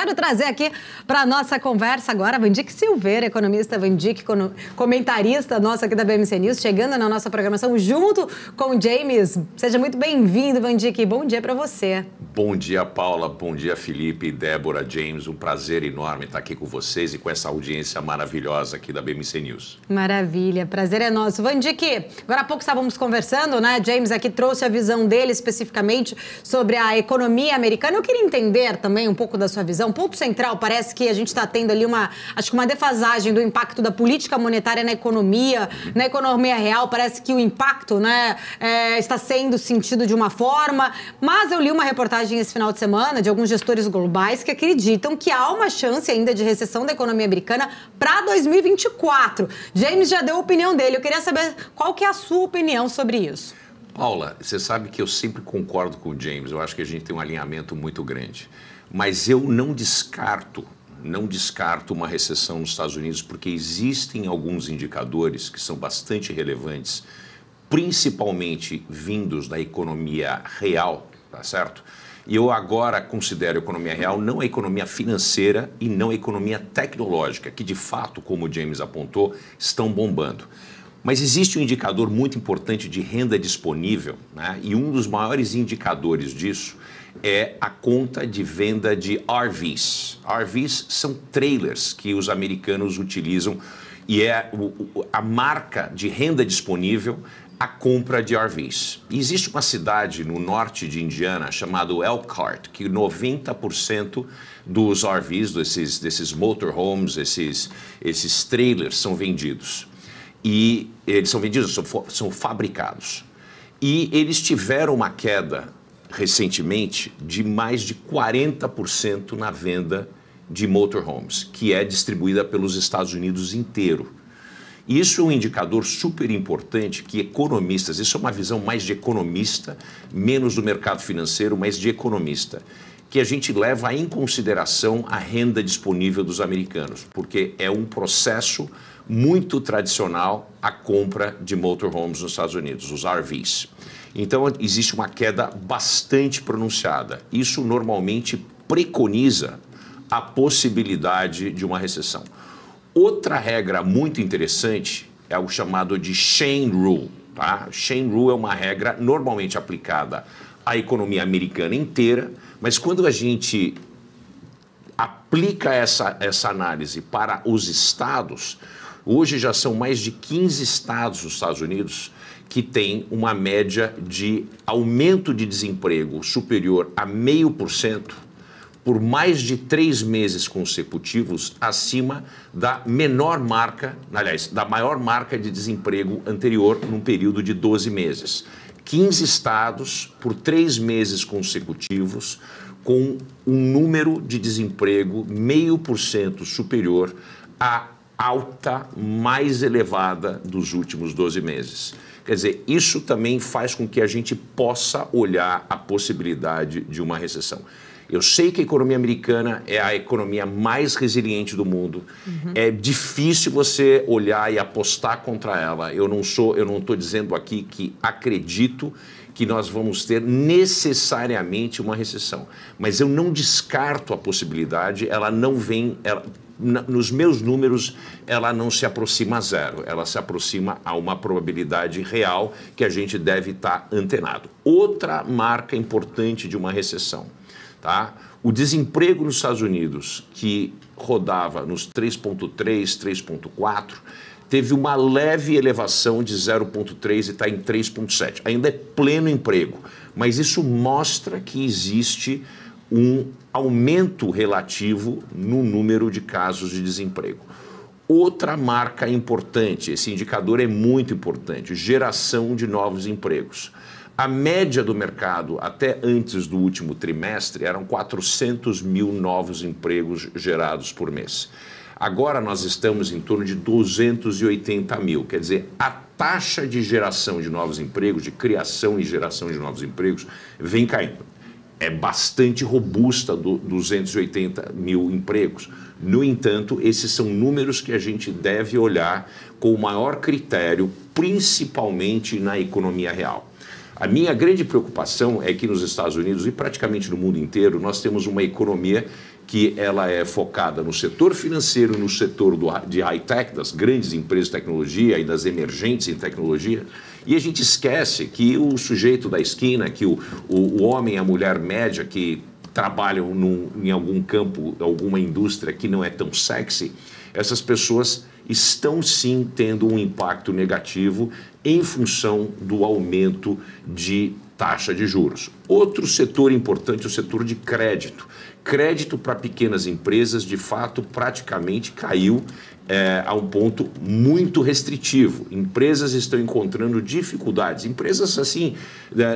quero trazer aqui para a nossa conversa agora Vandique Silveira, economista, Vandique, comentarista nosso aqui da BMC News, chegando na nossa programação junto com o James. Seja muito bem-vindo, Vandique. Bom dia para você. Bom dia, Paula. Bom dia, Felipe, Débora, James. Um prazer enorme estar aqui com vocês e com essa audiência maravilhosa aqui da BMC News. Maravilha. Prazer é nosso. Vandique, agora há pouco estávamos conversando, né? James aqui trouxe a visão dele especificamente sobre a economia americana. Eu queria entender também um pouco da sua visão. Ponto central, parece que a gente está tendo ali uma defasagem do impacto da política monetária na economia real. Parece que o impacto, né, está sendo sentido de uma forma, mas eu li uma reportagem esse final de semana de alguns gestores globais que acreditam que há uma chance ainda de recessão da economia americana para 2024. James já deu a opinião dele. Eu queria saber qual que é a sua opinião sobre isso. Paula, você sabe que eu sempre concordo com o James. Eu acho que a gente tem um alinhamento muito grande. Mas eu não descarto uma recessão nos Estados Unidos, porque existem alguns indicadores que são bastante relevantes, principalmente vindos da economia real, tá certo? E eu agora considero a economia real não a economia financeira e não a economia tecnológica, que de fato, como o James apontou, estão bombando. Mas existe um indicador muito importante de renda disponível, né? E um dos maiores indicadores disso é a conta de venda de RVs. RVs são trailers que os americanos utilizam e é a marca de renda disponível a compra de RVs. E existe uma cidade no norte de Indiana chamada Elkhart, que 90% dos RVs, desses motorhomes, esses trailers são vendidos. E eles são vendidos, são fabricados. E eles tiveram uma queda recentemente de mais de 40% na venda de motorhomes, que é distribuída pelos Estados Unidos inteiro. Isso é um indicador super importante que economistas, isso é uma visão mais de economista, menos do mercado financeiro, mas de economista, que a gente leva em consideração a renda disponível dos americanos, porque é um processo muito tradicional a compra de motorhomes nos Estados Unidos, os RVs. Então, existe uma queda bastante pronunciada. Isso normalmente preconiza a possibilidade de uma recessão. Outra regra muito interessante é o chamado de Chain Rule. Tá? Chain Rule é uma regra normalmente aplicada à economia americana inteira, mas quando a gente aplica essa análise para os estados, hoje já são mais de 15 estados nos Estados Unidos que têm uma média de aumento de desemprego superior a 0,5% por mais de 3 meses consecutivos acima da menor marca, aliás, da maior marca de desemprego anterior num período de 12 meses. 15 estados por 3 meses consecutivos com um número de desemprego 0,5% superior à alta mais elevada dos últimos 12 meses. Quer dizer, isso também faz com que a gente possa olhar a possibilidade de uma recessão. Eu sei que a economia americana é a economia mais resiliente do mundo. É difícil você olhar e apostar contra ela. Eu não estou dizendo aqui que acredito que nós vamos ter necessariamente uma recessão. Mas eu não descarto a possibilidade, ela não vem... nos meus números, ela não se aproxima a zero, ela se aproxima a uma probabilidade real que a gente deve estar antenado. Outra marca importante de uma recessão, tá? O desemprego nos Estados Unidos, que rodava nos 3,3%, 3,4%, teve uma leve elevação de 0,3% e está em 3,7%. Ainda é pleno emprego, mas isso mostra que existe um aumento relativo no número de casos de desemprego. Outra marca importante, esse indicador é muito importante, geração de novos empregos. A média do mercado, até antes do último trimestre, eram 400 mil novos empregos gerados por mês. Agora nós estamos em torno de 280 mil, quer dizer, a taxa de geração de novos empregos, de criação e geração de novos empregos, vem caindo. É bastante robusta, 280 mil empregos. No entanto, esses são números que a gente deve olhar com o maior critério, principalmente na economia real. A minha grande preocupação é que nos Estados Unidos e praticamente no mundo inteiro nós temos uma economia que ela é focada no setor financeiro, no setor de high-tech, das grandes empresas de tecnologia e das emergentes em tecnologia, e a gente esquece que o sujeito da esquina, que o homem e a mulher média que trabalham em algum campo, alguma indústria que não é tão sexy, essas pessoas estão sim tendo um impacto negativo em função do aumento de taxa de juros. Outro setor importante é o setor de crédito. Crédito para pequenas empresas, de fato, praticamente caiu a um ponto muito restritivo. Empresas estão encontrando dificuldades. Empresas, assim,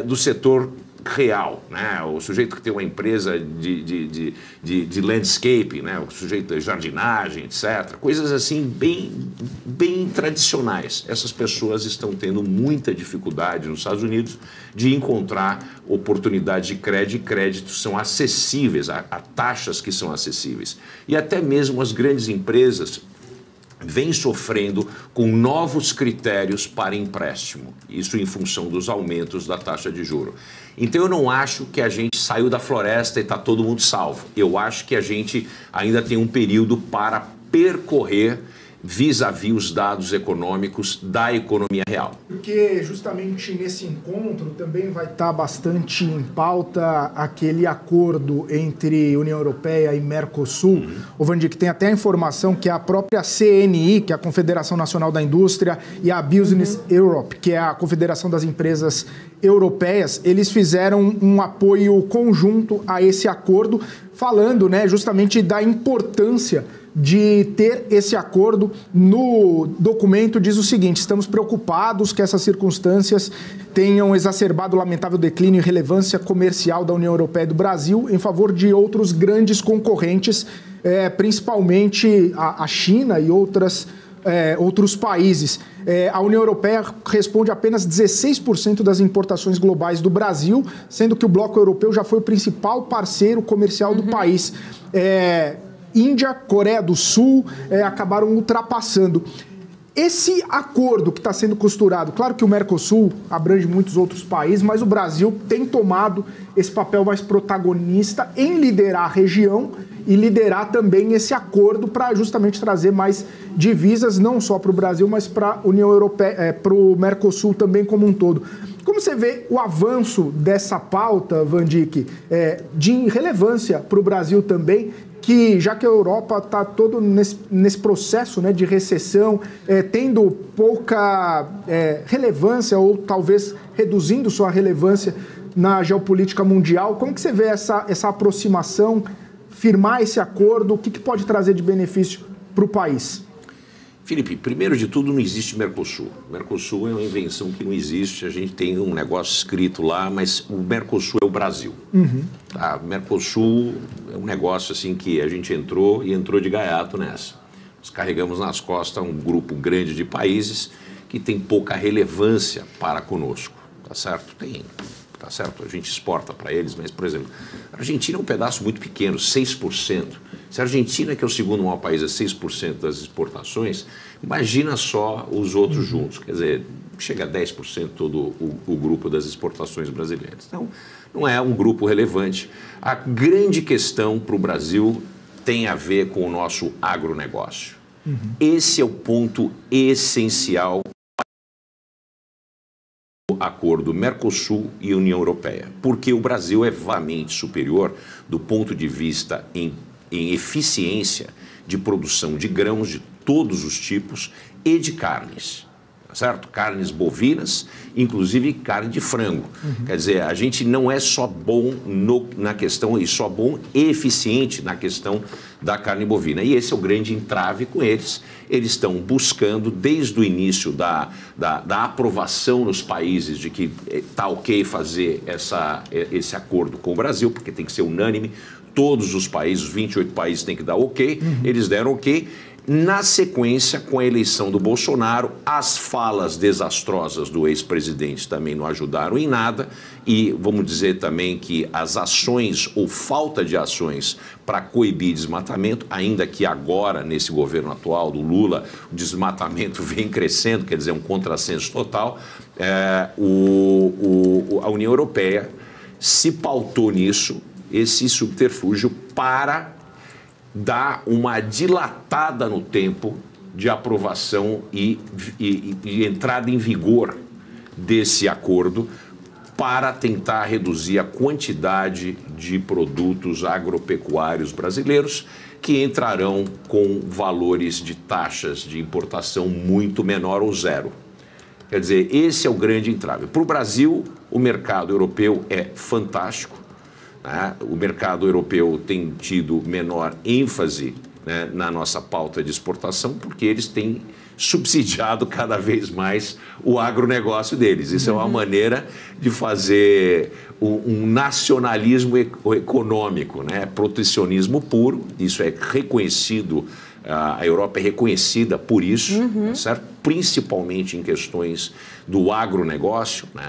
do setor real, né? O sujeito que tem uma empresa de landscape, né? O sujeito de jardinagem, etc. Coisas assim bem tradicionais. Essas pessoas estão tendo muita dificuldade nos Estados Unidos de encontrar oportunidades de crédito, e créditos são acessíveis, a taxas que são acessíveis. E até mesmo as grandes empresas vem sofrendo com novos critérios para empréstimo, isso em função dos aumentos da taxa de juros. Então eu não acho que a gente saiu da floresta e está todo mundo salvo. Eu acho que a gente ainda tem um período para percorrer vis-à-vis os dados econômicos da economia real. Porque justamente nesse encontro também vai estar bastante em pauta aquele acordo entre União Europeia e Mercosul. O Vandic, tem até a informação que a própria CNI, que é a Confederação Nacional da Indústria, e a Business Europe, que é a Confederação das Empresas Europeias, eles fizeram um apoio conjunto a esse acordo, falando, né, justamente da importância de ter esse acordo. No documento diz o seguinte: estamos preocupados que essas circunstâncias tenham exacerbado o lamentável declínio e relevância comercial da União Europeia e do Brasil em favor de outros grandes concorrentes, principalmente a China e outros países. A União Europeia responde apenas 16% das importações globais do Brasil, sendo que o bloco europeu já foi o principal parceiro comercial do país. Índia, Coreia do Sul acabaram ultrapassando. Esse acordo que está sendo costurado, claro que o Mercosul abrange muitos outros países, mas o Brasil tem tomado esse papel mais protagonista em liderar a região e liderar também esse acordo para justamente trazer mais divisas, não só para o Brasil, mas para a União Europeia, para o Mercosul também como um todo. Como você vê o avanço dessa pauta, Vandic, de relevância para o Brasil também, que já que a Europa está todo nesse processo, né, de recessão, tendo pouca relevância ou talvez reduzindo sua relevância na geopolítica mundial, como que você vê essa aproximação, firmar esse acordo, o que pode trazer de benefício para o país? Felipe, primeiro de tudo, não existe Mercosul. Mercosul é uma invenção que não existe, a gente tem um negócio escrito lá, mas o Mercosul é o Brasil. Tá? Mercosul é um negócio assim que a gente entrou de gaiato nessa. Nós carregamos nas costas um grupo grande de países que tem pouca relevância para conosco, tá certo? Tá certo? A gente exporta para eles, mas, por exemplo, a Argentina é um pedaço muito pequeno, 6%. Se a Argentina, que é o segundo maior país, é 6% das exportações, imagina só os outros juntos. Quer dizer, chega a 10% todo o grupo das exportações brasileiras. Então, não é um grupo relevante. A grande questão para o Brasil tem a ver com o nosso agronegócio. Esse é o ponto essencial do acordo Mercosul e União Europeia, porque o Brasil é vastamente superior do ponto de vista em eficiência de produção de grãos de todos os tipos e de carnes, tá certo? Carnes bovinas, inclusive carne de frango. Quer dizer, a gente não é só bom na questão, e só bom e eficiente na questão da carne bovina. E esse é o grande entrave com eles. Eles estão buscando, desde o início da aprovação nos países de que está ok fazer esse acordo com o Brasil, porque tem que ser unânime, todos os países, os 28 países têm que dar ok, eles deram ok. Na sequência, com a eleição do Bolsonaro, as falas desastrosas do ex-presidente também não ajudaram em nada e vamos dizer também que as ações ou falta de ações para coibir desmatamento, ainda que agora, nesse governo atual do Lula, o desmatamento vem crescendo, quer dizer, um contrassenso total, a União Europeia se pautou nisso, esse subterfúgio para dá uma dilatada no tempo de aprovação e entrada em vigor desse acordo para tentar reduzir a quantidade de produtos agropecuários brasileiros que entrarão com valores de taxas de importação muito menor ou zero. Quer dizer, esse é o grande entrave. Para o Brasil, o mercado europeu é fantástico, né? O mercado europeu tem tido menor ênfase, né, na nossa pauta de exportação, porque eles têm subsidiado cada vez mais o agronegócio deles. Isso é uma maneira de fazer um nacionalismo econômico, né? Protecionismo puro, isso é reconhecido, a Europa é reconhecida por isso, certo? Principalmente em questões do agronegócio, né?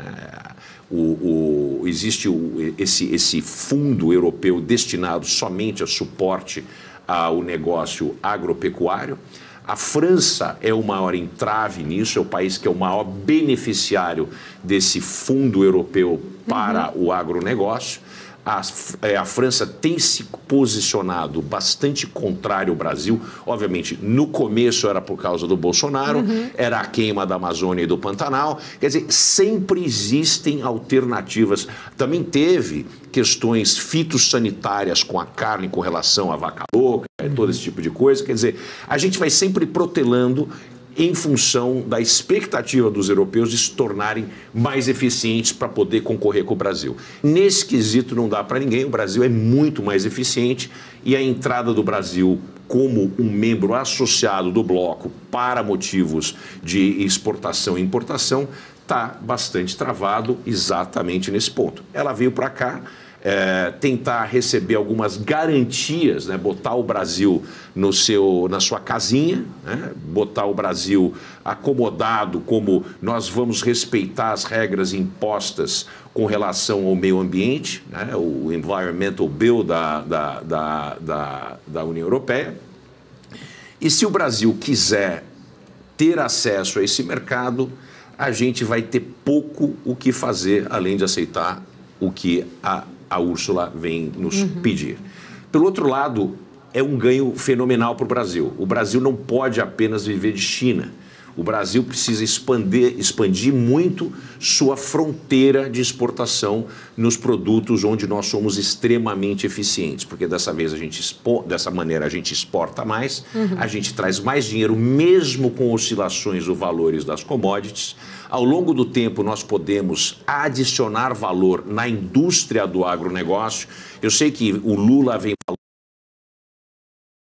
Existe esse fundo europeu destinado somente a suporte ao negócio agropecuário. A França é o maior entrave nisso, é o país que é o maior beneficiário desse fundo europeu para o agronegócio. A França tem se posicionado bastante contrário ao Brasil. Obviamente, no começo era por causa do Bolsonaro, era a queima da Amazônia e do Pantanal. Quer dizer, sempre existem alternativas. Também teve questões fitossanitárias com a carne, com relação à vaca louca, todo esse tipo de coisa. Quer dizer, a gente vai sempre protelando em função da expectativa dos europeus de se tornarem mais eficientes para poder concorrer com o Brasil. Nesse quesito não dá para ninguém, o Brasil é muito mais eficiente e a entrada do Brasil como um membro associado do bloco para motivos de exportação e importação está bastante travado exatamente nesse ponto. Ela veio para cá tentar receber algumas garantias, né? Botar o Brasil na sua casinha, né? Botar o Brasil acomodado como nós vamos respeitar as regras impostas com relação ao meio ambiente, né? O Environmental Bill da União Europeia. E se o Brasil quiser ter acesso a esse mercado, a gente vai ter pouco o que fazer, além de aceitar o que a Úrsula vem nos pedir. Pelo outro lado, é um ganho fenomenal para o Brasil. O Brasil não pode apenas viver de China. O Brasil precisa expandir muito sua fronteira de exportação nos produtos onde nós somos extremamente eficientes, porque dessa maneira a gente exporta mais, a gente traz mais dinheiro, mesmo com oscilações dos valores das commodities. Ao longo do tempo, nós podemos adicionar valor na indústria do agronegócio. Eu sei que o Lula vem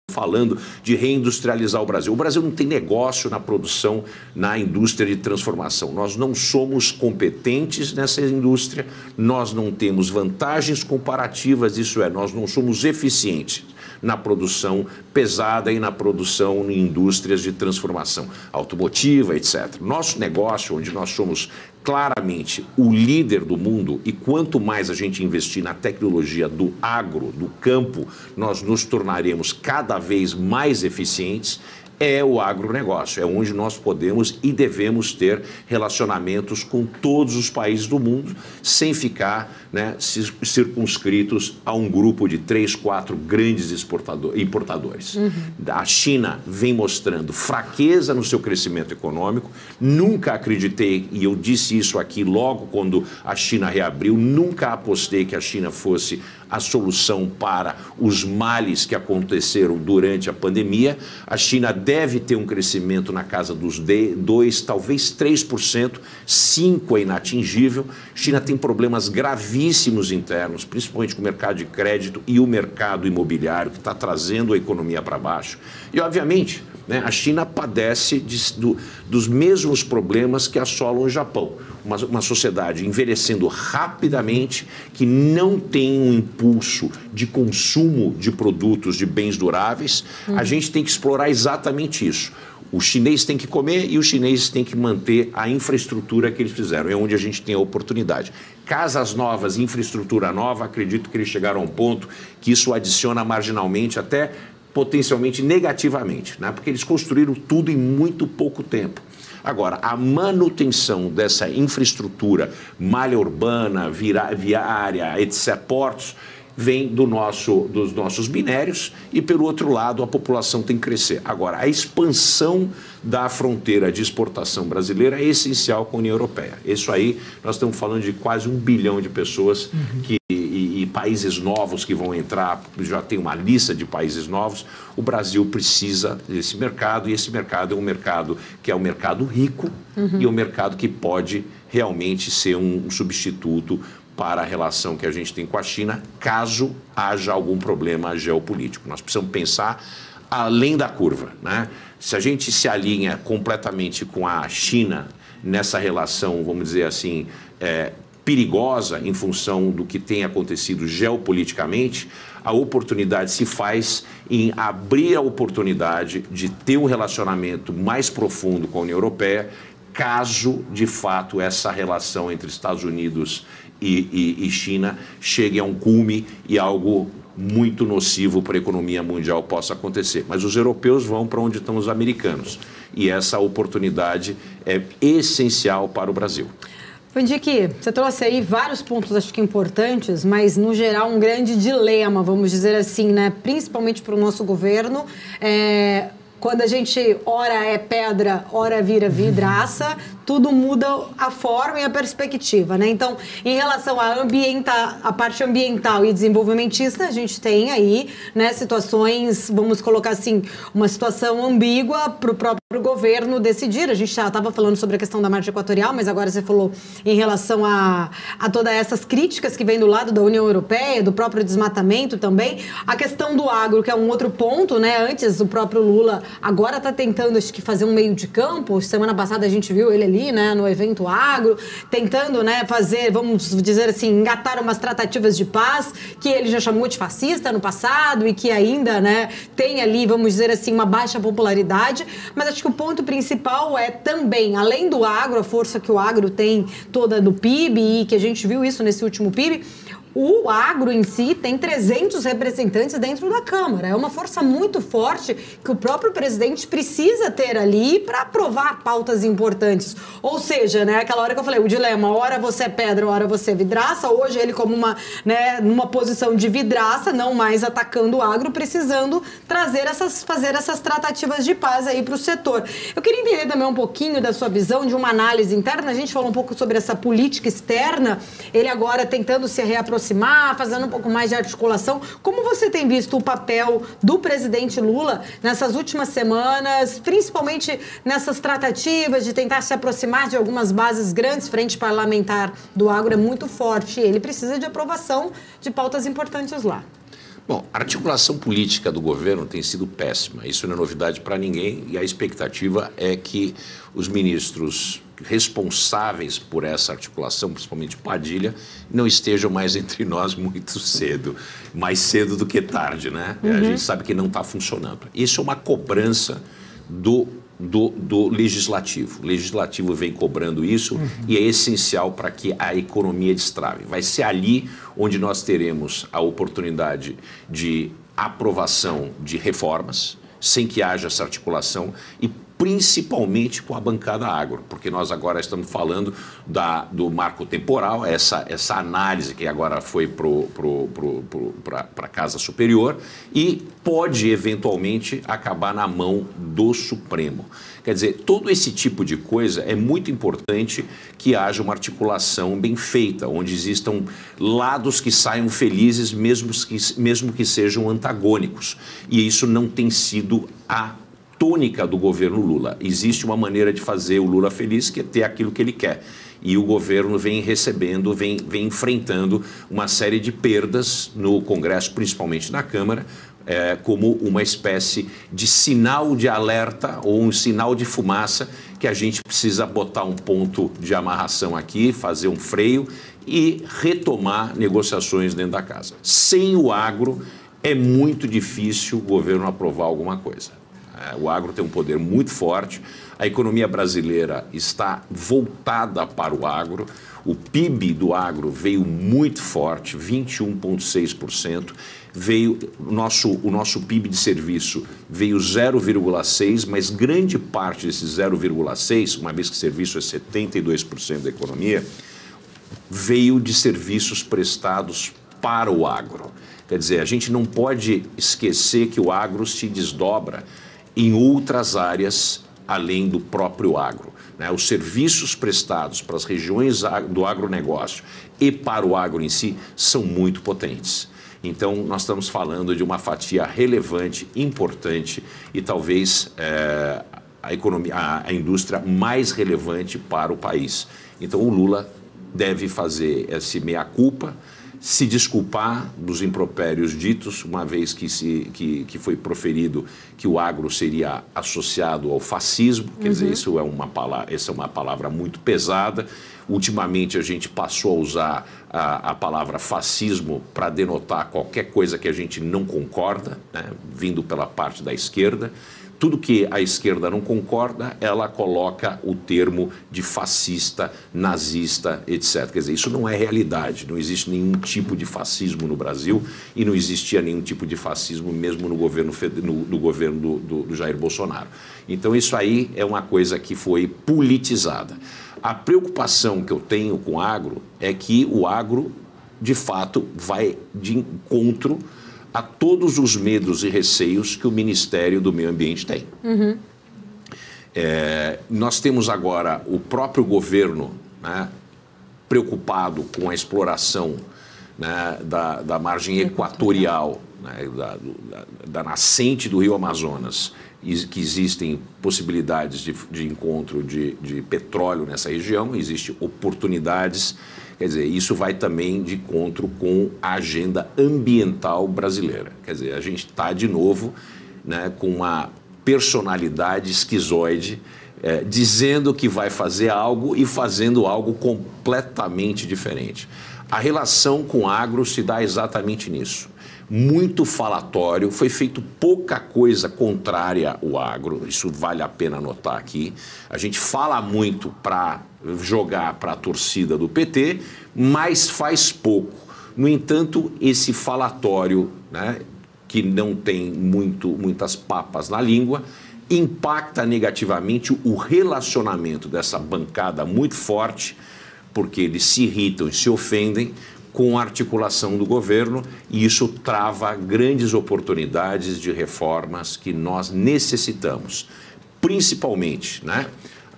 falando de reindustrializar o Brasil. O Brasil não tem negócio na produção, na indústria de transformação. Nós não somos competentes nessa indústria, nós não temos vantagens comparativas, isso é, nós não somos eficientes na produção pesada e na produção em indústrias de transformação automotiva, etc. Nosso negócio, onde nós somos claramente o líder do mundo, e quanto mais a gente investir na tecnologia do agro, do campo, nós nos tornaremos cada vez mais eficientes, é o agronegócio, é onde nós podemos e devemos ter relacionamentos com todos os países do mundo, sem ficar, né, circunscritos a um grupo de 3, 4 grandes importadores. A China vem mostrando fraqueza no seu crescimento econômico. Nunca acreditei, e eu disse isso aqui logo quando a China reabriu, nunca apostei que a China fosse a solução para os males que aconteceram durante a pandemia. A China deve ter um crescimento na casa dos 2%, talvez 3%, 5% é inatingível. A China tem problemas gravíssimos internos, principalmente com o mercado de crédito e o mercado imobiliário, que está trazendo a economia para baixo. E, obviamente, né, a China padece dos mesmos problemas que assolam o Japão. Uma sociedade envelhecendo rapidamente, que não tem um impulso de consumo de produtos, de bens duráveis. A gente tem que explorar exatamente isso. O chinês tem que comer e os chineses têm que manter a infraestrutura que eles fizeram. É onde a gente tem a oportunidade. Casas novas, infraestrutura nova, acredito que eles chegaram a um ponto que isso adiciona marginalmente, até potencialmente negativamente, né? Porque eles construíram tudo em muito pouco tempo. Agora, a manutenção dessa infraestrutura, malha urbana, viária, etc., portos, vem dos nossos minérios e, pelo outro lado, a população tem que crescer. Agora, a expansão da fronteira de exportação brasileira é essencial com a União Europeia. Isso aí, nós estamos falando de quase 1 bilhão de pessoas e países novos que vão entrar, já tem uma lista de países novos. O Brasil precisa desse mercado, e esse mercado é um mercado que é um mercado rico e um mercado que pode realmente ser um substituto para a relação que a gente tem com a China, caso haja algum problema geopolítico. Nós precisamos pensar além da curva, né? Se a gente se alinha completamente com a China nessa relação, vamos dizer assim, perigosa em função do que tem acontecido geopoliticamente, a oportunidade se faz em abrir a oportunidade de ter um relacionamento mais profundo com a União Europeia, caso, de fato, essa relação entre Estados Unidos e China chegue a um cume e algo muito nocivo para a economia mundial possa acontecer. Mas os europeus vão para onde estão os americanos. E essa oportunidade é essencial para o Brasil. Vandique, você trouxe aí vários pontos, acho que importantes, mas, no geral, um grande dilema, vamos dizer assim, né? Principalmente para o nosso governo. Quando a gente ora é pedra, ora vira vidraça, tudo muda a forma e a perspectiva, né? Então, em relação à parte ambiental e desenvolvimentista, a gente tem aí, né, situações, vamos colocar assim, uma situação ambígua para o próprio governo decidir. A gente já estava falando sobre a questão da margem equatorial, mas agora você falou em relação a todas essas críticas que vêm do lado da União Europeia, do próprio desmatamento também. A questão do agro, que é um outro ponto, né? Antes, o próprio Lula agora está tentando, acho que, fazer um meio de campo. Semana passada a gente viu ele ali, né, no evento agro, tentando, né, fazer, vamos dizer assim, engatar umas tratativas de paz, que ele já chamou de fascista no passado e que ainda, né, tem ali, vamos dizer assim, uma baixa popularidade. Mas acho que o ponto principal é também, além do agro, a força que o agro tem toda no PIB, e que a gente viu isso nesse último PIB, o agro em si tem 300 representantes dentro da Câmara. É uma força muito forte que o próprio presidente precisa ter ali para aprovar pautas importantes. Ou seja, né, aquela hora que eu falei, o dilema, ora você é pedra, ora você é vidraça. Hoje ele como numa posição de vidraça, não mais atacando o agro, precisando fazer essas tratativas de paz aí para o setor. Eu queria entender também um pouquinho da sua visão de uma análise interna. A gente falou um pouco sobre essa política externa, ele agora tentando se reaproximar, fazendo um pouco mais de articulação. Como você tem visto o papel do presidente Lula nessas últimas semanas, principalmente nessas tratativas de tentar se aproximar de algumas bases grandes? Frente parlamentar do agro é muito forte, ele precisa de aprovação de pautas importantes lá. Bom, a articulação política do governo tem sido péssima. Isso não é novidade para ninguém, e a expectativa é que os ministros responsáveis por essa articulação, principalmente Padilha, não estejam mais entre nós muito cedo. Mais cedo do que tarde, né? A gente sabe que não está funcionando. Isso é uma cobrança do legislativo. O legislativo vem cobrando isso e é essencial para que a economia destrave. Vai ser ali onde nós teremos a oportunidade de aprovação de reformas, sem que haja essa articulação, e principalmente com a bancada agro, porque nós agora estamos falando do marco temporal, essa análise que agora foi para a Casa Superior e pode eventualmente acabar na mão do Supremo. Quer dizer, todo esse tipo de coisa é muito importante que haja uma articulação bem feita, onde existam lados que saiam felizes, mesmo que sejam antagônicos. E isso não tem sido a tônica do governo Lula. Existe uma maneira de fazer o Lula feliz, que é ter aquilo que ele quer. E o governo vem recebendo, vem enfrentando uma série de perdas no Congresso, principalmente na Câmara, como uma espécie de sinal de alerta ou um sinal de fumaça que a gente precisa botar um ponto de amarração aqui, fazer um freio e retomar negociações dentro da casa. Sem o agro, é muito difícil o governo aprovar alguma coisa. O agro tem um poder muito forte, a economia brasileira está voltada para o agro, o PIB do agro veio muito forte, 21,6%, o nosso PIB de serviço veio 0,6%, mas grande parte desse 0,6%, uma vez que serviço é 72% da economia, veio de serviços prestados para o agro. Quer dizer, a gente não pode esquecer que o agro se desdobra em outras áreas além do próprio agro, né? Os serviços prestados para as regiões do agronegócio e para o agro em si são muito potentes. Então, nós estamos falando de uma fatia relevante, importante e talvez a indústria mais relevante para o país. Então, o Lula deve fazer esse meia-culpa, se desculpar dos impropérios ditos, uma vez que foi proferido que o agro seria associado ao fascismo, quer dizer, essa é uma palavra muito pesada. Ultimamente a gente passou a usar a palavra fascismo para denotar qualquer coisa que a gente não concorda, né, vindo pela parte da esquerda. Tudo que a esquerda não concorda, ela coloca o termo de fascista, nazista, etc. Quer dizer, isso não é realidade. Não existe nenhum tipo de fascismo no Brasil e não existia nenhum tipo de fascismo mesmo no governo do Jair Bolsonaro. Então, isso aí é uma coisa que foi politizada. A preocupação que eu tenho com o agro é que o agro, de fato, vai de encontro a todos os medos e receios que o Ministério do Meio Ambiente tem. Nós temos agora o próprio governo, né, preocupado com a exploração, né, da margem equatorial, né, da nascente do Rio Amazonas, que existem possibilidades de encontro de petróleo nessa região, existem oportunidades. Quer dizer, isso vai também de encontro com a agenda ambiental brasileira. Quer dizer, a gente está, de novo, né, com uma personalidade esquizoide, dizendo que vai fazer algo e fazendo algo completamente diferente. A relação com o agro se dá exatamente nisso. Muito falatório, foi feito pouca coisa contrária ao agro, isso vale a pena anotar aqui. A gente fala muito para jogar para a torcida do PT, mas faz pouco. No entanto, esse falatório, né, que não tem muitas papas na língua, impacta negativamente o relacionamento dessa bancada muito forte, porque eles se irritam e se ofendem com a articulação do governo, e isso trava grandes oportunidades de reformas que nós necessitamos, principalmente, né,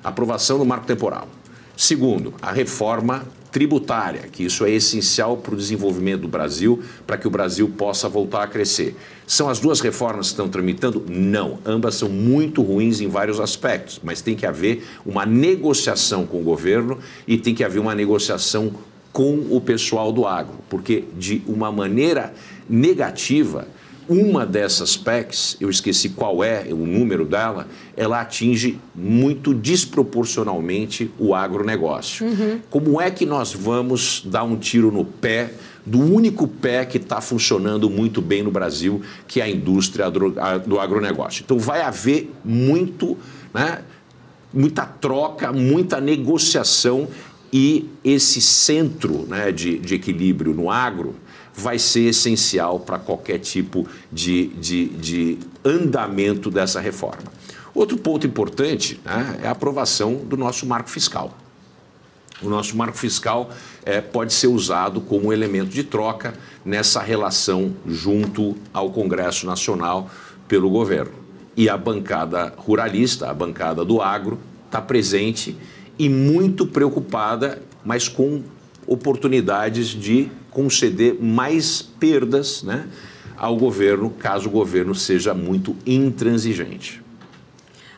a aprovação do marco temporal. Segundo, a reforma tributária, que isso é essencial para o desenvolvimento do Brasil, para que o Brasil possa voltar a crescer. São as duas reformas que estão tramitando? Não. Ambas são muito ruins em vários aspectos, mas tem que haver uma negociação com o governo e tem que haver uma negociação com o pessoal do agro, porque de uma maneira negativa, uma dessas PECs, eu esqueci qual é o número dela, ela atinge muito desproporcionalmente o agronegócio. Como é que nós vamos dar um tiro no pé do único pé que está funcionando muito bem no Brasil, que é a indústria do agronegócio? Então vai haver muita troca, muita negociação, e esse centro, né, de equilíbrio no agro vai ser essencial para qualquer tipo de andamento dessa reforma. Outro ponto importante, né, é a aprovação do nosso marco fiscal. O nosso marco fiscal pode ser usado como elemento de troca nessa relação junto ao Congresso Nacional pelo governo. E a bancada ruralista, a bancada do agro, está presente e muito preocupada, mas com oportunidades de conceder mais perdas, né, ao governo, caso o governo seja muito intransigente.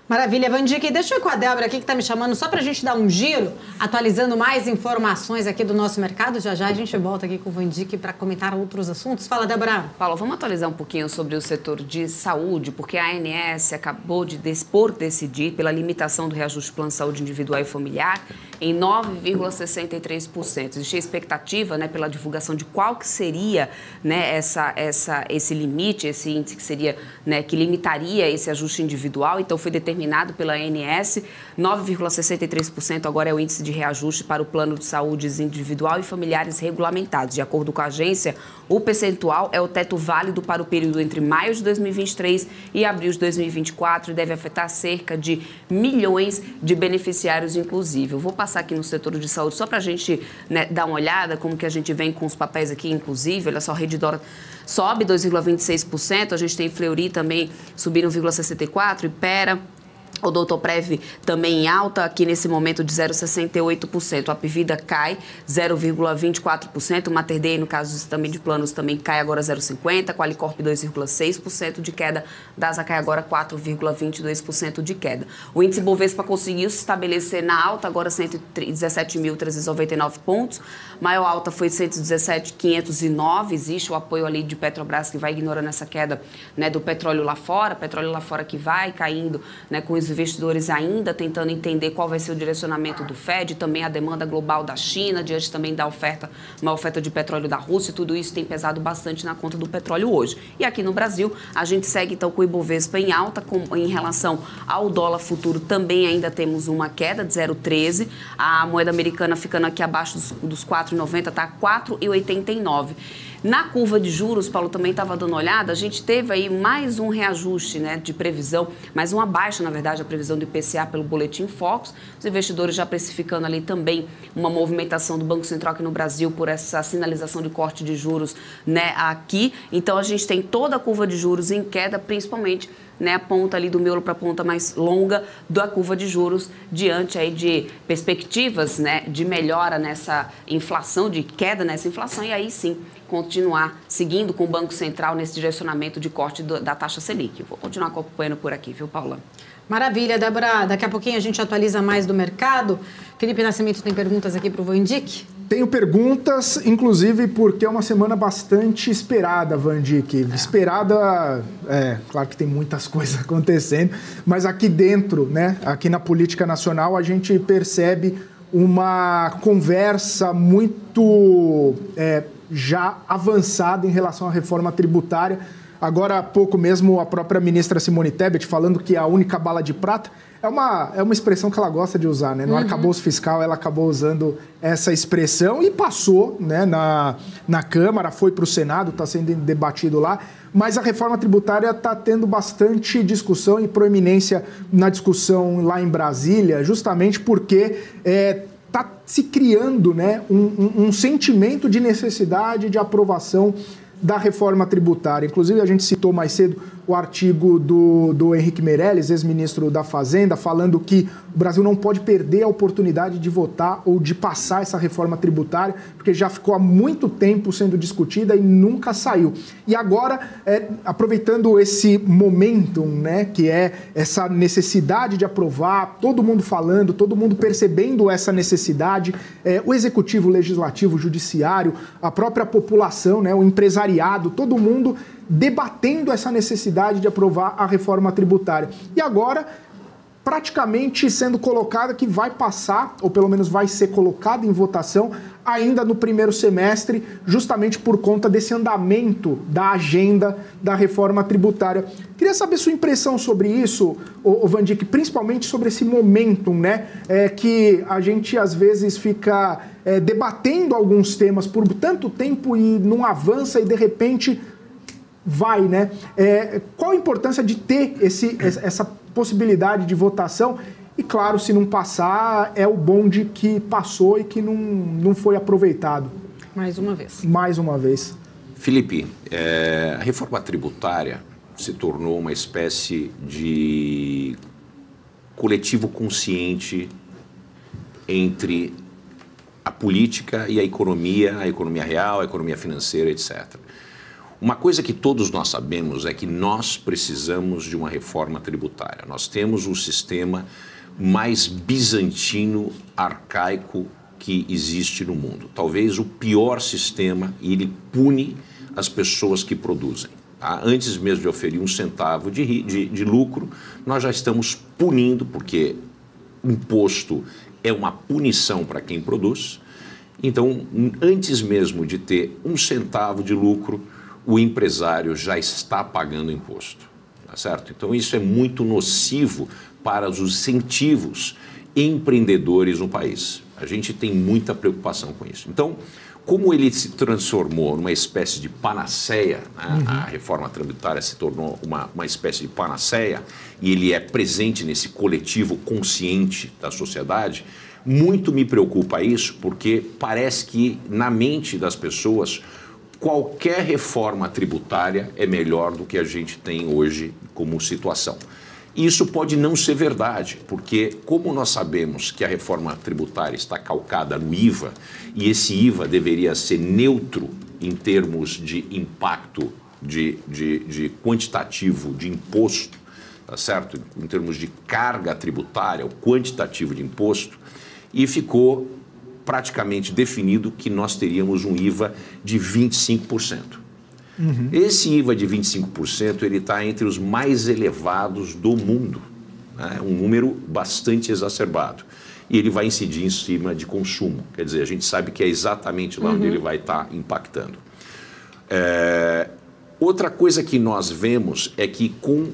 Maravilha, Vandique. Deixa eu ir com a Débora aqui, que está me chamando, só para a gente dar um giro, atualizando mais informações aqui do nosso mercado. Já já a gente volta aqui com o Vandique para comentar outros assuntos. Fala, Débora. Paulo, vamos atualizar um pouquinho sobre o setor de saúde, porque a ANS acabou de decidir pela limitação do reajuste do plano de saúde individual e familiar em 9,63%. Existia expectativa, né, pela divulgação de qual que seria, né, esse limite, esse índice que seria, né, que limitaria esse ajuste individual. Então foi determinado pela ANS, 9,63% agora é o índice de reajuste para o plano de saúde individual e familiares regulamentados. De acordo com a agência, o percentual é o teto válido para o período entre maio de 2023 e abril de 2024 e deve afetar cerca de milhões de beneficiários, inclusive. Eu vou passar passar aqui no setor de saúde, só para a gente, né, dar uma olhada como que a gente vem com os papéis aqui, inclusive, olha só, Redditor sobe 2,26%, a gente tem Fleury também subindo 1,64%, Ipera, Odontoprev também em alta, aqui nesse momento de 0,68%. A Apvida cai 0,24%. O Mater Dei, no caso também de planos, também cai agora 0,50%. Qualicorp 2,6% de queda. DASA cai agora 4,22% de queda. O índice Bovespa conseguiu se estabelecer na alta, agora 117.399 pontos. Maior alta foi 117.509. Existe o apoio ali de Petrobras, que vai ignorando essa queda, né, do petróleo lá fora. Petróleo lá fora que vai caindo, né, com os investidores ainda tentando entender qual vai ser o direcionamento do Fed, também a demanda global da China, diante também da uma oferta de petróleo da Rússia, tudo isso tem pesado bastante na conta do petróleo hoje. E aqui no Brasil, a gente segue então com o Ibovespa em alta, em relação ao dólar futuro também ainda temos uma queda de 0,13, a moeda americana ficando aqui abaixo dos 4,90, está 4,89. Na curva de juros, Paulo também estava dando uma olhada, a gente teve aí mais um reajuste, né, de previsão, mais uma baixa, na verdade, a previsão do IPCA pelo Boletim Focus. Os investidores já precificando ali também uma movimentação do Banco Central aqui no Brasil por essa sinalização de corte de juros, né, aqui. Então, a gente tem toda a curva de juros em queda, principalmente, né, a ponta ali do miolo para a ponta mais longa da curva de juros, diante aí de perspectivas, né, de melhora nessa inflação, de queda nessa inflação, e aí sim continuar seguindo com o Banco Central nesse direcionamento de corte da taxa Selic. Vou continuar acompanhando por aqui, viu, Paula? Maravilha, Débora. Daqui a pouquinho a gente atualiza mais do mercado. Felipe Nascimento tem perguntas aqui para o Vandic? Tenho perguntas, inclusive porque é uma semana bastante esperada, Vandic. Esperada, claro que tem muitas coisas acontecendo, mas aqui dentro, né, aqui na política nacional, a gente percebe uma conversa muito já avançada em relação à reforma tributária. Agora há pouco mesmo a própria ministra Simone Tebet falando que a única bala de prata é uma expressão que ela gosta de usar, né? No arcabouço fiscal ela acabou usando essa expressão e passou, né, na Câmara, foi para o Senado, está sendo debatido lá, mas a reforma tributária está tendo bastante discussão e proeminência na discussão lá em Brasília, justamente porque está se criando, né, um sentimento de necessidade de aprovação da reforma tributária. Inclusive, a gente citou mais cedo o artigo do Henrique Meirelles, ex-ministro da Fazenda, falando que o Brasil não pode perder a oportunidade de votar ou de passar essa reforma tributária, porque já ficou há muito tempo sendo discutida e nunca saiu. E agora, aproveitando esse momentum, né, que é essa necessidade de aprovar, todo mundo falando, todo mundo percebendo essa necessidade, o Executivo, o Legislativo, o Judiciário, a própria população, né, o empresariado, todo mundo debatendo essa necessidade de aprovar a reforma tributária. E agora, praticamente sendo colocada que vai passar, ou pelo menos vai ser colocada em votação, ainda no primeiro semestre, justamente por conta desse andamento da agenda da reforma tributária. Queria saber sua impressão sobre isso, Vandic, principalmente sobre esse momentum, né, que a gente às vezes fica debatendo alguns temas por tanto tempo e não avança e de repente vai, né? Qual a importância de ter essa possibilidade de votação? E claro, se não passar, é o bonde que passou e que não foi aproveitado. Mais uma vez. Mais uma vez. Felipe, a reforma tributária se tornou uma espécie de coletivo consciente entre a política e a economia real, a economia financeira, etc. Uma coisa que todos nós sabemos é que nós precisamos de uma reforma tributária. Nós temos um sistema mais bizantino, arcaico que existe no mundo. Talvez o pior sistema, e ele pune as pessoas que produzem. Tá? Antes mesmo de oferir um centavo de lucro, nós já estamos punindo, porque imposto é uma punição para quem produz. Então, antes mesmo de ter um centavo de lucro, o empresário já está pagando imposto, tá certo? Então, isso é muito nocivo para os incentivos empreendedores no país. A gente tem muita preocupação com isso. Então, como ele se transformou numa espécie de panaceia, né? A reforma tributária se tornou uma espécie de panaceia e ele é presente nesse coletivo consciente da sociedade, Muito me preocupa isso, porque parece que na mente das pessoas qualquer reforma tributária é melhor do que a gente tem hoje como situação. Isso pode não ser verdade, porque como nós sabemos que a reforma tributária está calcada no IVA, e esse IVA deveria ser neutro em termos de impacto de quantitativo de imposto, tá certo? Em termos de carga tributária, o quantitativo de imposto, e ficou praticamente definido que nós teríamos um IVA de 25%. Esse IVA de 25%, ele está entre os mais elevados do mundo, né? Um número bastante exacerbado. E ele vai incidir em cima de consumo. Quer dizer, a gente sabe que é exatamente lá onde ele vai estar impactando. Outra coisa que nós vemos é que com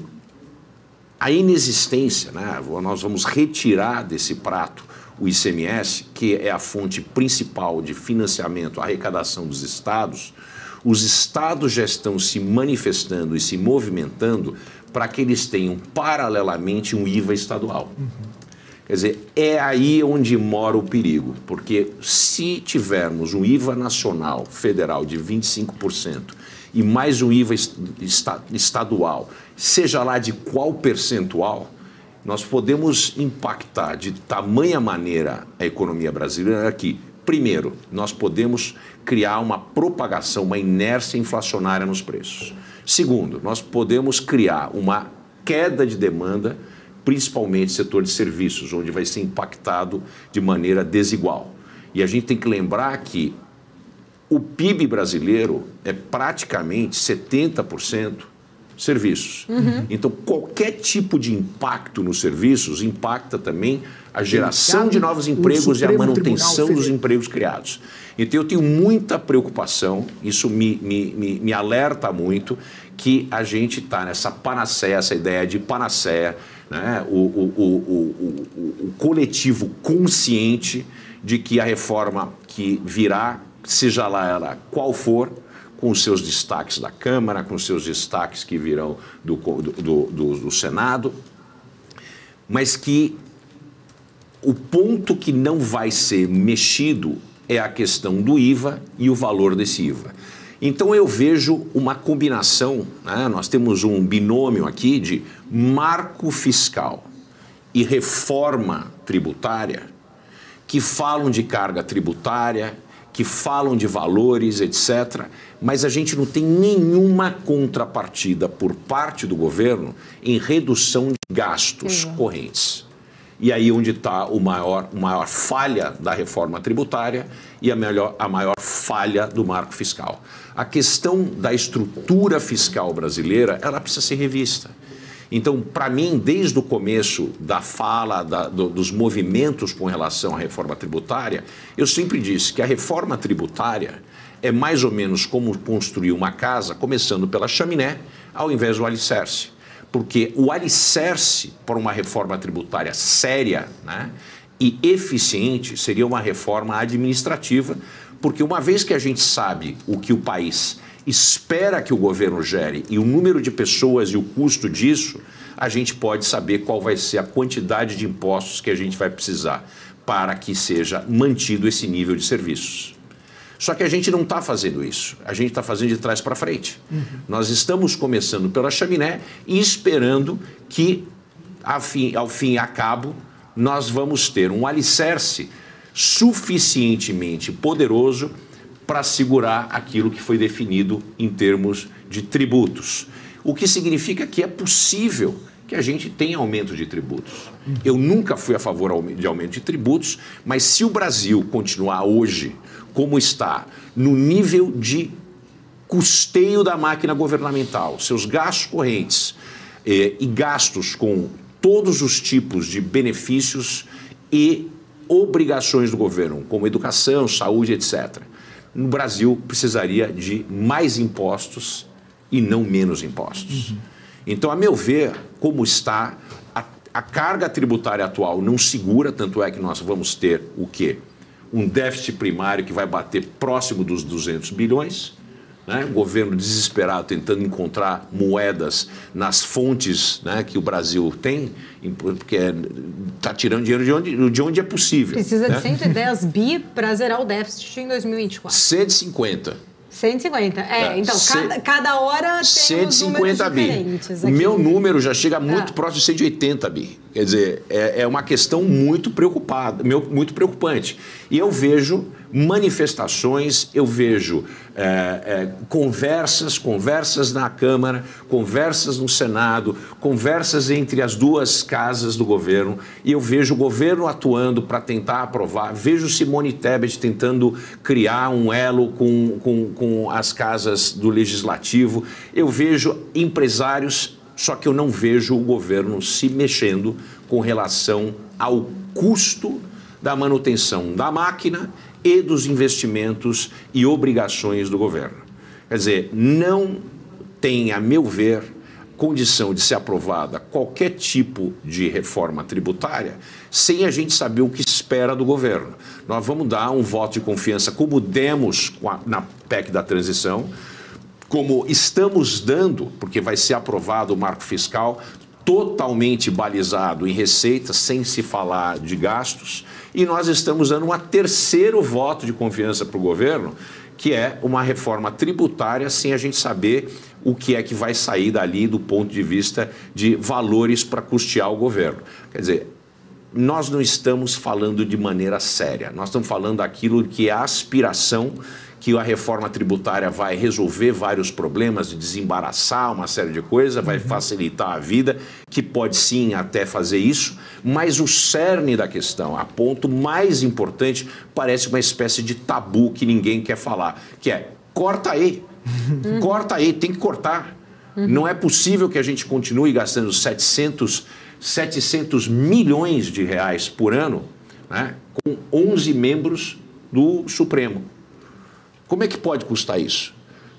a inexistência, né, nós vamos retirar desse prato o ICMS, que é a fonte principal de financiamento, arrecadação dos estados. Os estados já estão se manifestando e se movimentando para que eles tenham paralelamente um IVA estadual. Quer dizer, é aí onde mora o perigo, porque se tivermos um IVA nacional federal de 25% e mais um IVA estadual, seja lá de qual percentual, nós podemos impactar de tamanha maneira a economia brasileira que, primeiro, nós podemos criar uma propagação, uma inércia inflacionária nos preços. Segundo, nós podemos criar uma queda de demanda, principalmente no setor de serviços, onde vai ser impactado de maneira desigual. E a gente tem que lembrar que o PIB brasileiro é praticamente 70% serviços. Então, qualquer tipo de impacto nos serviços impacta também a geração de novos empregos e a manutenção dos empregos criados. Então, eu tenho muita preocupação, isso me alerta muito, que a gente está nessa panaceia, essa ideia de panaceia, né? O coletivo consciente de que a reforma que virá, seja lá ela qual for, com os seus destaques da Câmara, com os seus destaques que virão do Senado, mas que o ponto que não vai ser mexido é a questão do IVA e o valor desse IVA. Então eu vejo uma combinação, né? Nós temos um binômio aqui de marco fiscal e reforma tributária, que falam de carga tributária, que falam de valores, etc., mas a gente não tem nenhuma contrapartida por parte do governo em redução de gastos correntes. E aí onde está a maior falha da reforma tributária e a maior falha do marco fiscal. A questão da estrutura fiscal brasileira, ela precisa ser revista. Então, para mim, desde o começo da fala, dos movimentos com relação à reforma tributária, eu sempre disse que a reforma tributária é mais ou menos como construir uma casa, começando pela chaminé, ao invés do alicerce. Porque o alicerce para uma reforma tributária séria, né, e eficiente seria uma reforma administrativa, porque uma vez que a gente sabe o que o país espera que o governo gere e o número de pessoas e o custo disso, a gente pode saber qual vai ser a quantidade de impostos que a gente vai precisar para que seja mantido esse nível de serviços. Só que a gente não está fazendo isso, a gente está fazendo de trás para frente. Nós estamos começando pela chaminé e esperando que, ao fim e a cabo, nós vamos ter um alicerce suficientemente poderoso para segurar aquilo que foi definido em termos de tributos. O que significa que é possível que a gente tenha aumento de tributos. Eu nunca fui a favor de aumento de tributos, mas se o Brasil continuar hoje como está, no nível de custeio da máquina governamental, seus gastos correntes e gastos com todos os tipos de benefícios e obrigações do governo, como educação, saúde, etc., no Brasil precisaria de mais impostos e não menos impostos. Então, a meu ver, como está, a carga tributária atual não segura, tanto é que nós vamos ter o quê? Um déficit primário que vai bater próximo dos 200 bilhões, né? O governo desesperado tentando encontrar moedas nas fontes, né, que o Brasil tem, porque está tirando dinheiro de onde é possível. Precisa de 110 bi para zerar o déficit em 2024. 150. 150. Então, cada hora tem 150 bi. Diferentes aqui. O meu número já chega muito próximo de 180 bi. Quer dizer, é uma questão muito preocupante. E eu vejo manifestações, eu vejo conversas na Câmara, conversas no Senado, conversas entre as duas casas do governo, e eu vejo o governo atuando para tentar aprovar, vejo Simone Tebet tentando criar um elo com as casas do Legislativo, eu vejo empresários, só que eu não vejo o governo se mexendo com relação ao custo da manutenção da máquina e dos investimentos e obrigações do governo. Quer dizer, não tem, a meu ver, condição de ser aprovada qualquer tipo de reforma tributária sem a gente saber o que espera do governo. Nós vamos dar um voto de confiança, como demos na PEC da transição, como estamos dando, porque vai ser aprovado o marco fiscal totalmente balizado em receitas, sem se falar de gastos, e nós estamos dando um terceiro voto de confiança para o governo, que é uma reforma tributária sem a gente saber o que é que vai sair dali do ponto de vista de valores para custear o governo. Quer dizer, nós não estamos falando de maneira séria, nós estamos falando daquilo que é a aspiração que a reforma tributária vai resolver vários problemas, de desembaraçar uma série de coisas, vai facilitar a vida, que pode sim até fazer isso, mas o cerne da questão, a ponto mais importante, parece uma espécie de tabu que ninguém quer falar, que é, corta aí, tem que cortar. Não é possível que a gente continue gastando 700 milhões de reais por ano, né, com 11 membros do Supremo. Como é que pode custar isso?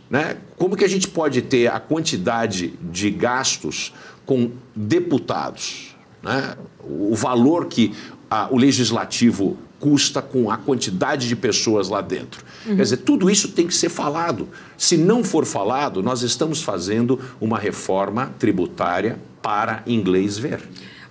Né? Como que a gente pode ter a quantidade de gastos com deputados? Né? O valor que o legislativo custa com a quantidade de pessoas lá dentro. Quer dizer, tudo isso tem que ser falado. Se não for falado, nós estamos fazendo uma reforma tributária para inglês ver.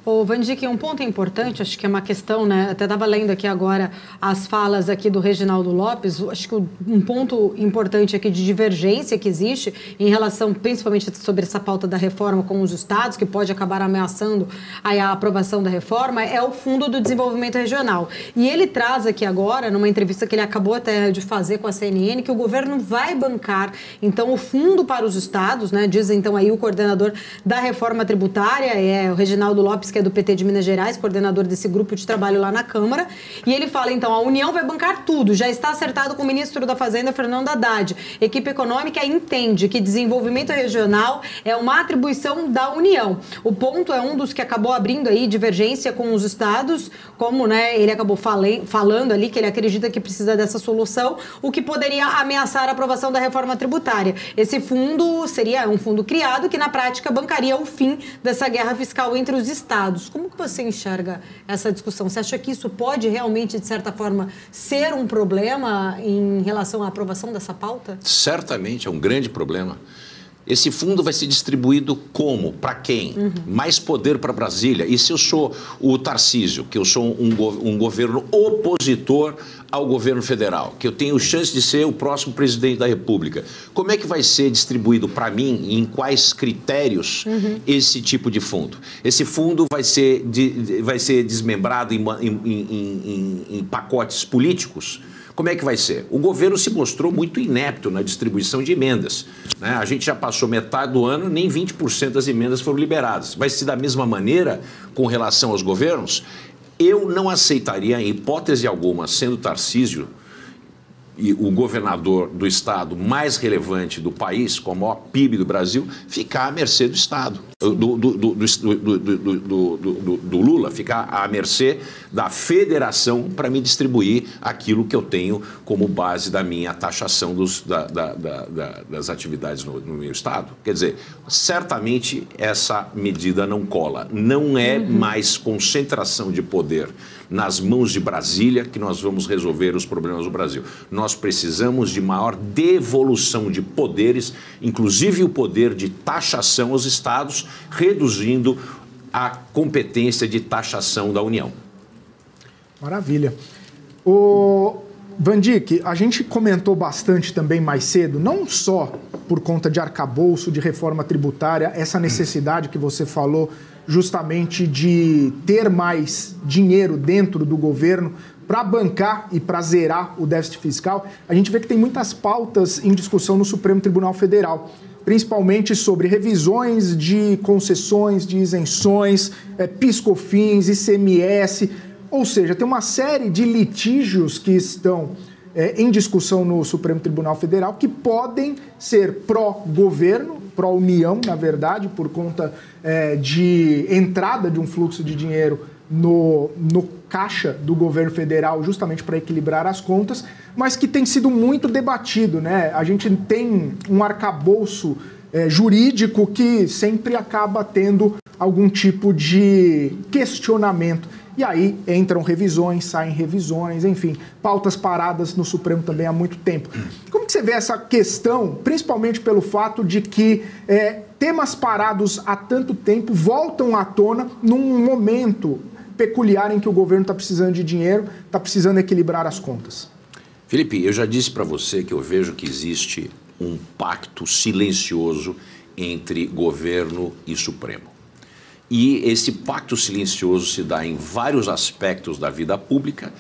Ô, Vandick, um ponto importante, acho que é uma questão, né? Até estava lendo aqui agora as falas aqui do Reginaldo Lopes, acho que um ponto importante aqui de divergência que existe em relação, principalmente sobre essa pauta da reforma com os estados, que pode acabar ameaçando aí a aprovação da reforma, é o Fundo do Desenvolvimento Regional. E ele traz aqui agora, numa entrevista que ele acabou até de fazer com a CNN, que o governo vai bancar, então, o fundo para os estados, né? Diz, então, aí o coordenador da reforma tributária, é o Reginaldo Lopes, que é do PT de Minas Gerais, coordenador desse grupo de trabalho lá na Câmara, e ele fala, então, a União vai bancar tudo, já está acertado com o ministro da Fazenda, Fernando Haddad. Equipe econômica entende que desenvolvimento regional é uma atribuição da União. O ponto é um dos que acabou abrindo aí divergência com os estados, como, né, ele acabou falando ali que ele acredita que precisa dessa solução, o que poderia ameaçar a aprovação da reforma tributária. Esse fundo seria um fundo criado que, na prática, bancaria o fim dessa guerra fiscal entre os estados. Como que você enxerga essa discussão? Você acha que isso pode realmente, de certa forma, ser um problema em relação à aprovação dessa pauta? Certamente, é um grande problema. Esse fundo vai ser distribuído como? Para quem? Mais poder para Brasília. E se eu sou o Tarcísio, que eu sou um governo opositor ao governo federal, que eu tenho chance de ser o próximo presidente da República, como é que vai ser distribuído para mim e em quais critérios esse tipo de fundo? Esse fundo vai ser desmembrado em pacotes políticos? Como é que vai ser? O governo se mostrou muito inepto na distribuição de emendas, né? A gente já passou metade do ano, nem 20% das emendas foram liberadas. Vai ser da mesma maneira com relação aos governos? Eu não aceitaria, em hipótese alguma, sendo Tarcísio e o governador do estado mais relevante do país, com o maior PIB do Brasil, ficar à mercê do estado. do Lula, ficar à mercê da federação para me distribuir aquilo que eu tenho como base da minha taxação das atividades no meu estado. Quer dizer, certamente essa medida não cola. Não é mais concentração de poder nas mãos de Brasília que nós vamos resolver os problemas do Brasil. Nós precisamos de maior devolução de poderes, inclusive o poder de taxação aos estados, reduzindo a competência de taxação da União. Maravilha. O Van Dijk, a gente comentou bastante também mais cedo, não só por conta de arcabouço, de reforma tributária, essa necessidade que você falou justamente de ter mais dinheiro dentro do governo para bancar e para zerar o déficit fiscal. A gente vê que tem muitas pautas em discussão no Supremo Tribunal Federal, principalmente sobre revisões de concessões, de isenções, PIS/COFINS, ICMS, ou seja, tem uma série de litígios que estão em discussão no Supremo Tribunal Federal que podem ser pró-governo, pró-União, na verdade, por conta de entrada de um fluxo de dinheiro no caixa do governo federal, justamente para equilibrar as contas, mas que tem sido muito debatido, né? A gente tem um arcabouço jurídico que sempre acaba tendo algum tipo de questionamento. E aí entram revisões, saem revisões, enfim, pautas paradas no Supremo também há muito tempo. Como que você vê essa questão, principalmente pelo fato de que temas parados há tanto tempo voltam à tona num momento peculiar em que o governo está precisando de dinheiro, está precisando equilibrar as contas? Felipe, eu já disse para você que eu vejo que existe um pacto silencioso entre governo e Supremo. E esse pacto silencioso se dá em vários aspectos da vida pública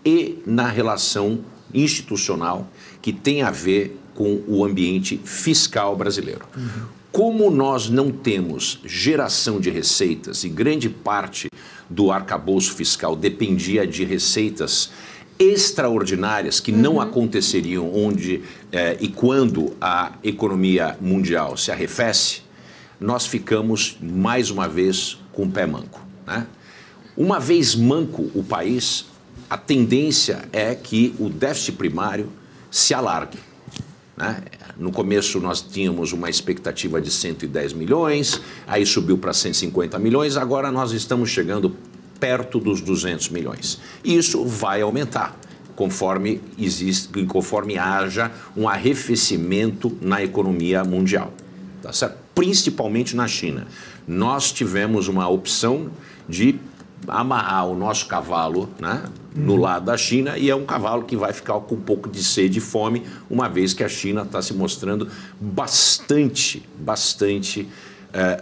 e na relação institucional que tem a ver com o ambiente fiscal brasileiro. Como nós não temos geração de receitas e grande parte do arcabouço fiscal dependia de receitas extraordinárias que não aconteceriam onde e quando a economia mundial se arrefece, nós ficamos, mais uma vez, com o pé manco, né? Uma vez manco o país, a tendência é que o déficit primário se alargue, né? No começo nós tínhamos uma expectativa de 110 milhões, aí subiu para 150 milhões, agora nós estamos chegando perto dos 200 milhões. E isso vai aumentar conforme haja um arrefecimento na economia mundial, tá certo? Principalmente na China. Nós tivemos uma opção de amarrar o nosso cavalo, né, no lado da China, e é um cavalo que vai ficar com um pouco de sede e fome, uma vez que a China está se mostrando bastante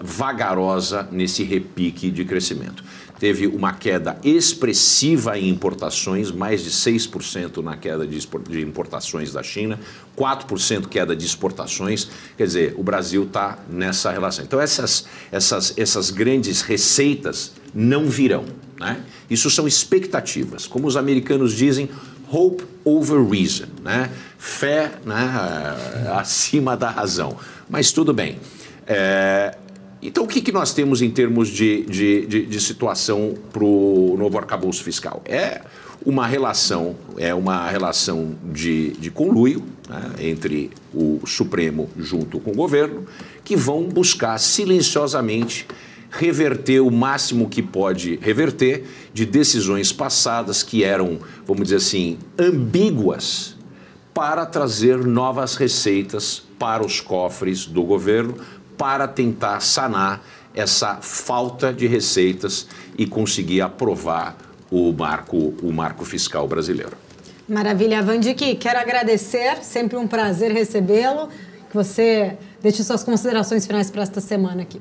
vagarosa nesse repique de crescimento. Teve uma queda expressiva em importações, mais de 6% na queda de importações da China, 4% queda de exportações. Quer dizer, o Brasil está nessa relação. Então, essas grandes receitas não virão, né? Isso são expectativas. Como os americanos dizem, hope over reason, né? Fé, né, acima da razão. Mas tudo bem. Então, o que nós temos em termos de situação para o novo arcabouço fiscal? É uma relação de conluio, né, entre o Supremo junto com o governo, que vão buscar silenciosamente reverter o máximo que pode reverter de decisões passadas que eram, vamos dizer assim, ambíguas, para trazer novas receitas para os cofres do governo, para tentar sanar essa falta de receitas e conseguir aprovar o marco fiscal brasileiro. Maravilha, Van Dijk, quero agradecer, sempre um prazer recebê-lo, que você deixe suas considerações finais para esta semana aqui.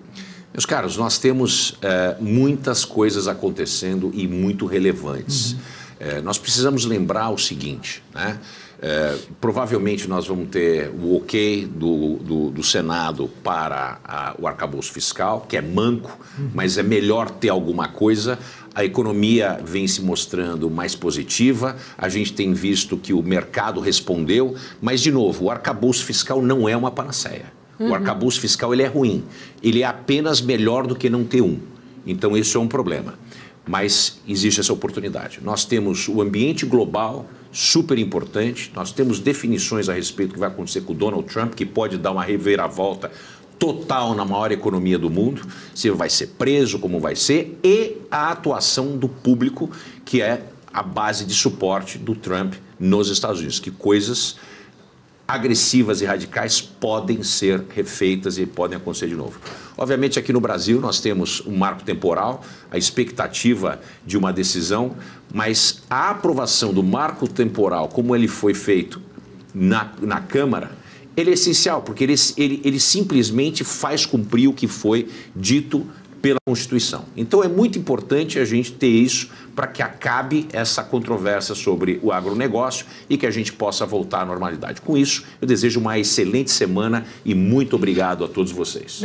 Meus caros, nós temos muitas coisas acontecendo e muito relevantes. Nós precisamos lembrar o seguinte, né? Provavelmente nós vamos ter o ok do Senado para o arcabouço fiscal, que é manco, mas é melhor ter alguma coisa. A economia vem se mostrando mais positiva, a gente tem visto que o mercado respondeu, mas, de novo, o arcabouço fiscal não é uma panaceia. O arcabouço fiscal ele é ruim. Ele é apenas melhor do que não ter um. Então, isso é um problema. Mas existe essa oportunidade. Nós temos o ambiente global super importante, nós temos definições a respeito do que vai acontecer com o Donald Trump, que pode dar uma reviravolta total na maior economia do mundo, se vai ser preso, como vai ser, e a atuação do público, que é a base de suporte do Trump nos Estados Unidos, que coisas agressivas e radicais podem ser refeitas e podem acontecer de novo. Obviamente, aqui no Brasil, nós temos um marco temporal, a expectativa de uma decisão, mas a aprovação do marco temporal, como ele foi feito na Câmara, ele é essencial, porque ele simplesmente faz cumprir o que foi dito pela Constituição. Então, é muito importante a gente ter isso para que acabe essa controvérsia sobre o agronegócio e que a gente possa voltar à normalidade. Com isso, eu desejo uma excelente semana e muito obrigado a todos vocês.